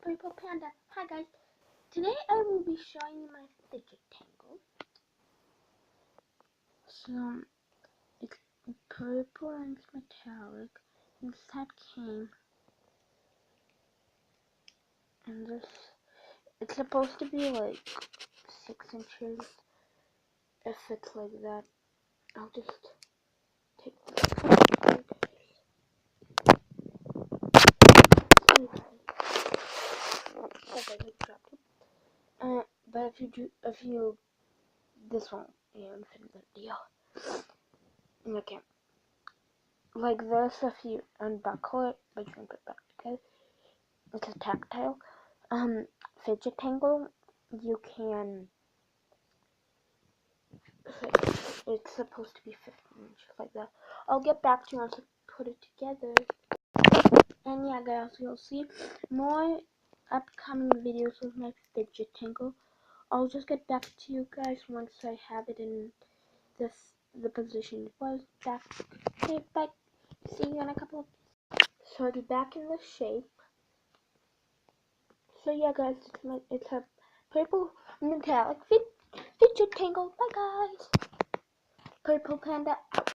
Purple Panda. Hi guys, today I will be showing you my fidget tangle. So, it's purple and it's metallic. Inside came, and this, it's supposed to be like 6 inches. If it's like that, I'll just take this. But if you, this won't even fit the deal. Okay, like this, if you unbuckle it, but you can put it back together. It's a tactile fidget tangle. You can, it's supposed to be 15 inches like that. I'll get back to you once I put it together. And yeah guys, you'll see more upcoming videos with my fidget tangle. I'll just get back to you guys once I have it in the position it was back. Okay, bye. See you in a couple of. So I'll be back in the shape. So yeah guys, it's a purple metallic fidget tangle. Bye guys. Purple Panda